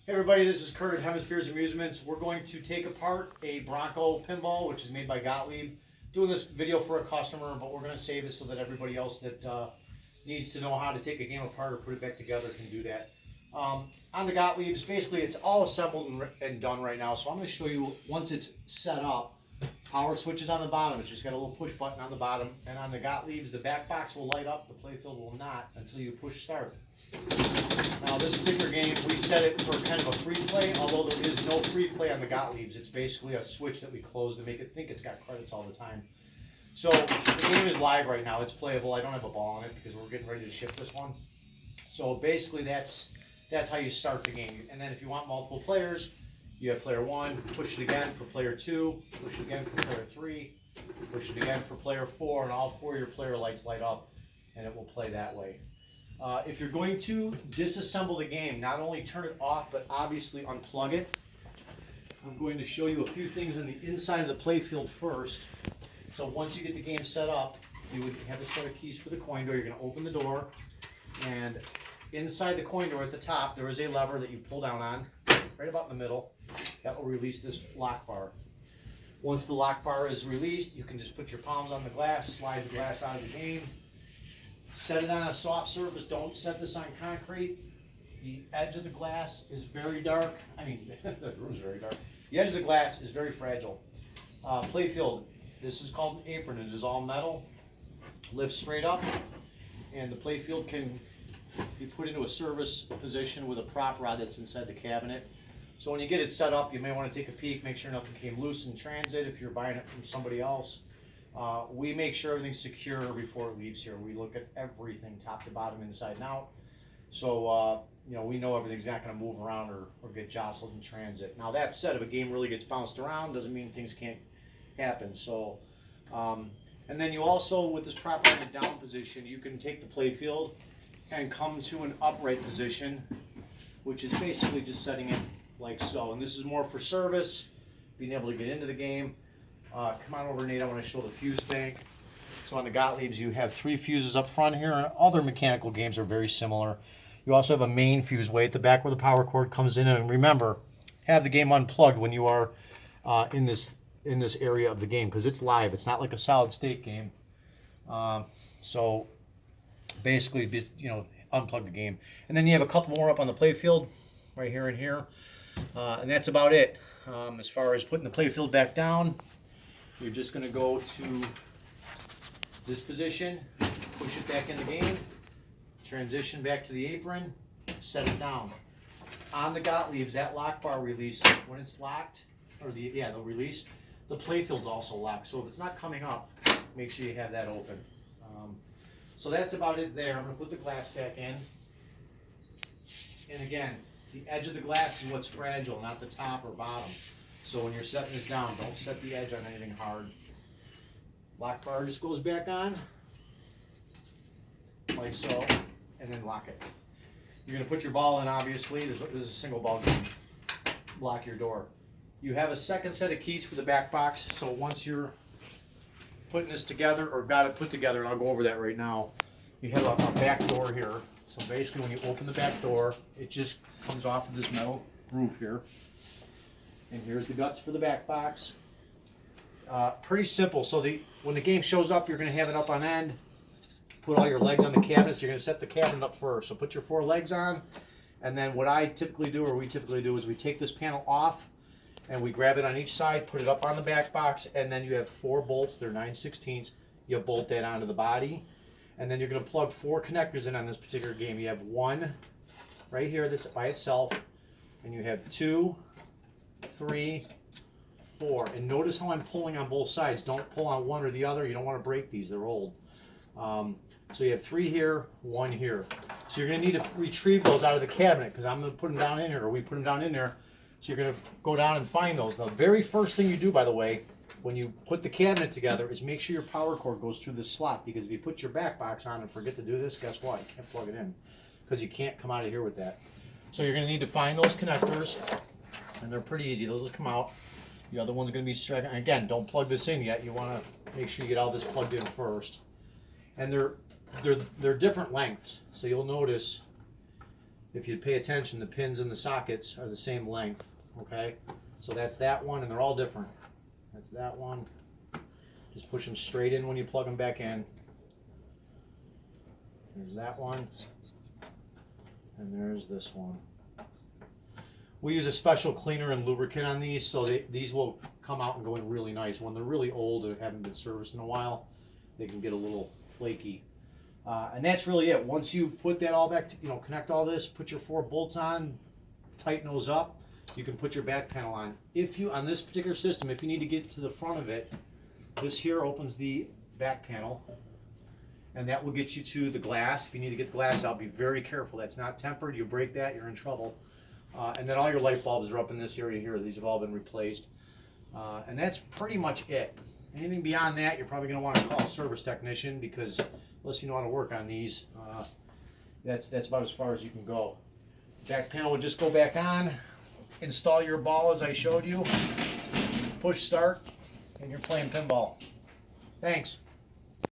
Hey everybody, this is Kurt of Hemispheres Amusements. We're going to take apart a Bronco pinball, which is made by Gottlieb. Doing this video for a customer, but we're going to save it so that everybody else that needs to know how to take a game apart or put it back together can do that. On the Gottliebs, basically it's all assembled and done right now, so I'm going to show you once it's set up. Power switch is on the bottom. It's just got a little push button on the bottom, and on the Gottliebs, the back box will light up, the playfield will not until you push start. Now this particular game, we set it for kind of a free play, although there is no free play on the Gottliebs. It's basically a switch that we close to make it think it's got credits all the time. So the game is live right now. It's playable. I don't have a ball on it because we're getting ready to ship this one. So basically that's how you start the game. And then if you want multiple players, you have player 1, push it again for player 2, push it again for player 3, push it again for player 4, and all 4 of your player lights light up, and it will play that way. If you're going to disassemble the game, not only turn it off, but obviously unplug it. I'm going to show you a few things on the inside of the playfield first. So once you get the game set up, you would have a set of keys for the coin door. You're going to open the door, and inside the coin door at the top, there is a lever that you pull down on, right about in the middle. That will release this lock bar. Once the lock bar is released, you can just put your palms on the glass, slide the glass out of the game. Set it on a soft surface. Don't set this on concrete. The edge of the glass is very dark. I mean, the room's very dark. The edge of the glass is very fragile. Playfield, this is called an apron. It is all metal. Lifts straight up, and the playfield can be put into a service position with a prop rod that's inside the cabinet. So when you get it set up, you may want to take a peek, make sure nothing came loose in transit if you're buying it from somebody else. We make sure everything's secure before it leaves here. We look at everything top to bottom, inside and out. So, we know everything's not going to move around or get jostled in transit. Now that said, if a game really gets bounced around, doesn't mean things can't happen. So, and then you also, with this proper on the down position, you can take the playfield and come to an upright position, which is basically just setting it like so. And this is more for service, being able to get into the game. Come on over, Nate. I want to show the fuse bank. So on the Gottliebs, you have 3 fuses up front here, and other mechanical games are very similar. You also have a main fuse way at the back where the power cord comes in. And remember, have the game unplugged when you are in this area of the game, because it's live. It's not like a solid state game. So basically, unplug the game. And then you have a couple more up on the playfield, right here and here. And that's about it. As far as putting the playfield back down, you're just going to go to this position, push it back in the game, transition back to the apron, set it down. On the Gottliebs, that lock bar release, when it's locked, or the release, the playfield's also locked. So if it's not coming up, make sure you have that open. So that's about it there. I'm going to put the glass back in. And again, the edge of the glass is what's fragile, not the top or bottom. So when you're setting this down, don't set the edge on anything hard. Lock bar just goes back on, like so, and then lock it. You're going to put your ball in, obviously. This is a single ball game. Lock your door. You have a second set of keys for the back box, so once you're putting this together, or got it put together, and I'll go over that right now, you have a back door here. So basically when you open the back door, it just comes off of this metal roof here. And here's the guts for the back box. Pretty simple. So when the game shows up, you're going to have it up on end. Put all your legs on the cabinets. You're going to set the cabinet up first. So put your 4 legs on. And then what I typically do, or we typically do, is we take this panel off and we grab it on each side, put it up on the back box, and then you have 4 bolts. They're 9/16. You bolt that onto the body. And then you're going to plug 4 connectors in on this particular game. You have 1 right here that's by itself, and you have 2, 3, 4. And notice how I'm pulling on both sides. Don't pull on one or the other. You don't want to break these. They're old. So you have 3 here, 1 here. So you're going to need to retrieve those out of the cabinet, because I'm going to put them down in here, or we put them down in there. So you're going to go down and find those. Now, the very first thing you do, by the way, when you put the cabinet together, is make sure your power cord goes through this slot, because if you put your back box on and forget to do this, guess what? You can't plug it in, because you can't come out of here with that. So you're going to need to find those connectors, and they're pretty easy. Those will come out. The other one's going to be striking. Again, don't plug this in yet. You want to make sure you get all this plugged in first. And they're different lengths. So you'll notice if you pay attention, the pins and the sockets are the same length, okay? So that's that one, and they're all different. That's that one. Just push them straight in when you plug them back in. There's that one. And there's this one. We use a special cleaner and lubricant on these, so these will come out and go in really nice. When they're really old or haven't been serviced in a while, they can get a little flaky. And that's really it. Once you put that all back, connect all this, put your 4 bolts on, tighten those up, you can put your back panel on. On this particular system, if you need to get to the front of it, this here opens the back panel, and that will get you to the glass. If you need to get the glass out, be very careful. That's not tempered. You break that, you're in trouble. And then all your light bulbs are up in this area here. These have all been replaced. And that's pretty much it. Anything beyond that, you're probably going to want to call a service technician, because unless you know how to work on these, that's about as far as you can go. Back panel would just go back on, install your ball as I showed you, push start, and you're playing pinball. Thanks.